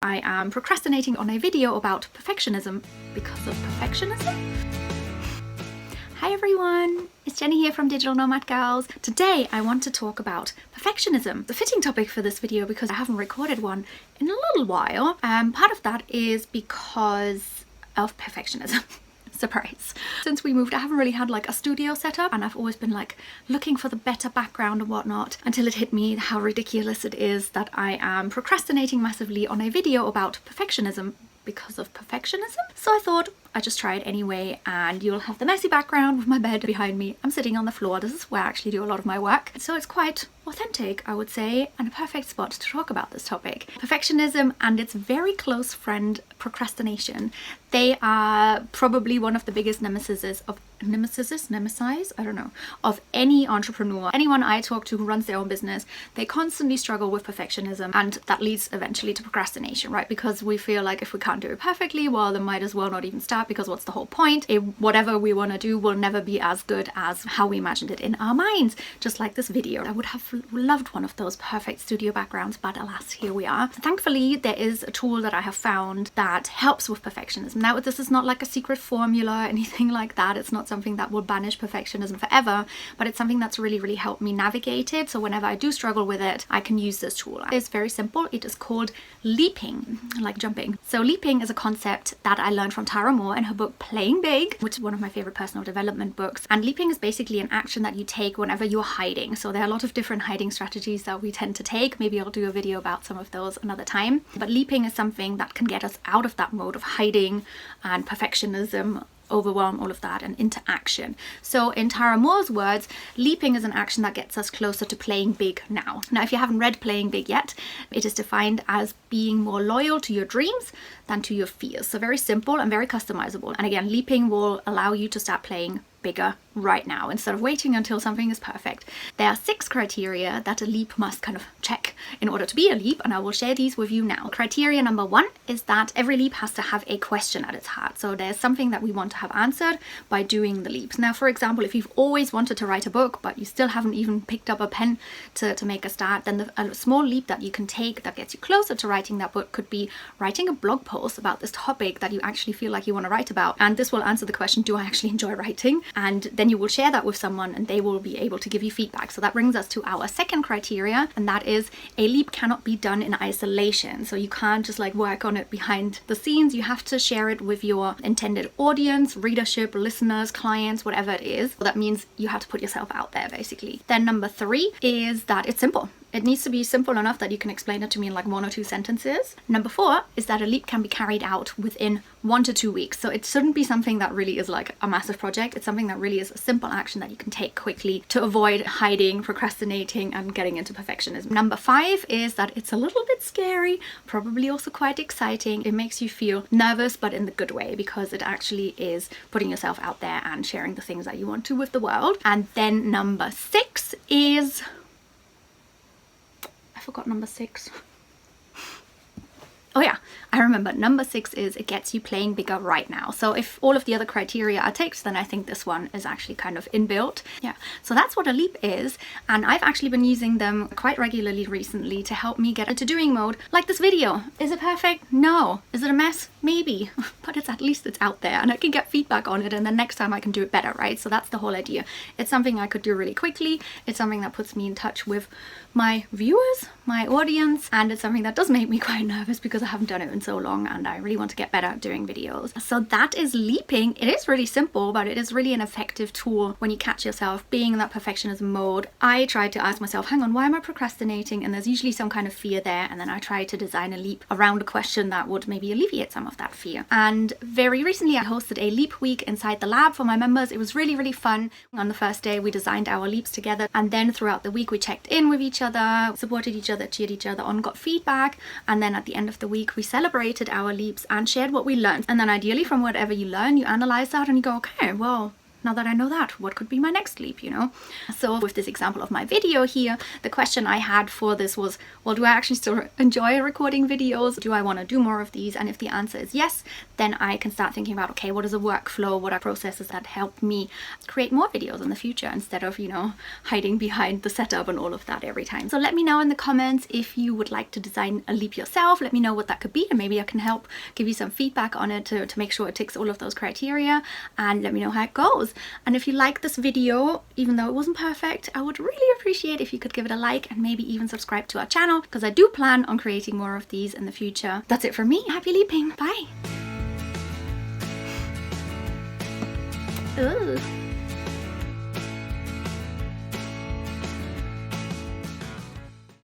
I am procrastinating on a video about perfectionism because of perfectionism. Hi everyone, it's Jenny here from Digital Nomad Girls. Today I want to talk about perfectionism. The fitting topic for this video because I haven't recorded one in a little while. Part of that is because of perfectionism. Surprise. Since we moved, I haven't really had like a studio setup, and I've always been like looking for the better background and whatnot until it hit me how ridiculous it is that I am procrastinating massively on a video about perfectionism because of perfectionism. So I thought I'd just try it anyway, and you'll have the messy background with my bed behind me. I'm sitting on the floor. This is where I actually do a lot of my work. So it's quite authentic, I would say, and a perfect spot to talk about this topic. Perfectionism and its very close friend procrastination. They are probably one of the biggest nemesis of any entrepreneur. Anyone I talk to who runs their own business, they constantly struggle with perfectionism, and that leads eventually to procrastination, right? Because we feel like if we can't do it perfectly, well, then might as well not even start, because what's the whole point? Whatever we want to do will never be as good as how we imagined it in our minds. Just like this video. I would have loved one of those perfect studio backgrounds, but alas, here we are. Thankfully, there is a tool that I have found that helps with perfectionism. Now, this is not like a secret formula or anything like that. It's not something that will banish perfectionism forever, but it's something that's really helped me navigate it. So whenever I do struggle with it, I can use this tool. It's very simple. It is called leaping, like jumping. So leaping is a concept that I learned from Tara Moore in her book Playing Big, which is one of my favorite personal development books. And leaping is basically an action that you take whenever you're hiding. So there are a lot of different hiding strategies that we tend to take. Maybe I'll do a video about some of those another time. But leaping is something that can get us out of that mode of hiding and perfectionism, overwhelm, all of that, and into action. So in Tara Moore's words, leaping is an action that gets us closer to playing big now. Now, if you haven't read Playing Big yet, it is defined as being more loyal to your dreams than to your fears. So very simple and very customizable. And again, leaping will allow you to start playing bigger right now instead of waiting until something is perfect. There are 6 criteria that a leap must kind of check in order to be a leap, and I will share these with you now. Criteria number 1 is that every leap has to have a question at its heart. So there's something that we want to have answered by doing the leaps. Now, for example, if you've always wanted to write a book but you still haven't even picked up a pen to make a start, then a small leap that you can take that gets you closer to writing that book could be writing a blog post about this topic that you actually feel like you want to write about. And this will answer the question, do I actually enjoy writing? And then you will share that with someone and they will be able to give you feedback. So that brings us to our second criteria, and that is a leap cannot be done in isolation. So you can't just like work on it behind the scenes. You have to share it with your intended audience, readership, listeners, clients, whatever it is. So that means you have to put yourself out there basically. Then number 3 is that it's simple. It needs to be simple enough that you can explain it to me in like 1 or 2 sentences. Number 4 is that a leap can be carried out within 1 to 2 weeks. So it shouldn't be something that really is like a massive project. It's something that really is a simple action that you can take quickly to avoid hiding, procrastinating, and getting into perfectionism. Number 5 is that it's a little bit scary, probably also quite exciting. It makes you feel nervous, but in the good way, because it actually is putting yourself out there and sharing the things that you want to with the world. And then number 6 is... I forgot number 6. Oh yeah, I remember. Number 6 is it gets you playing bigger right now. So if all of the other criteria are ticked, then I think this one is actually kind of inbuilt. Yeah, so that's what a leap is. And I've actually been using them quite regularly recently to help me get into doing mode, like this video. Is it perfect? No. Is it a mess? Maybe. But at least it's out there and I can get feedback on it, and then next time I can do it better, right? So that's the whole idea. It's something I could do really quickly. It's something that puts me in touch with my viewers, my audience, and it's something that does make me quite nervous because I haven't done it in so long and I really want to get better at doing videos. So that is leaping. It is really simple, but it is really an effective tool when you catch yourself being in that perfectionism mode. I try to ask myself, hang on, why am I procrastinating? And there's usually some kind of fear there, and then I try to design a leap around a question that would maybe alleviate some of that fear. And very recently I hosted a leap week inside the lab for my members. It was really fun. On the first day we designed our leaps together, and then throughout the week we checked in with each other, supported each other, cheered each other on, got feedback, and then at the end of the week we celebrated our leaps and shared what we learned. And then ideally from whatever you learn, you analyze that and you go, okay, well, now that I know that, what could be my next leap, you know? So with this example of my video here, the question I had for this was, well, do I actually still enjoy recording videos? Do I want to do more of these? And if the answer is yes, then I can start thinking about, okay, what is a workflow? What are processes that help me create more videos in the future instead of, you know, hiding behind the setup and all of that every time. So let me know in the comments if you would like to design a leap yourself. Let me know what that could be, and maybe I can help give you some feedback on it to make sure it ticks all of those criteria, and let me know how it goes. And if you like this video, even though it wasn't perfect, I would really appreciate if you could give it a like and maybe even subscribe to our channel, because I do plan on creating more of these in the future. That's it from me. Happy leaping. Bye. Ugh.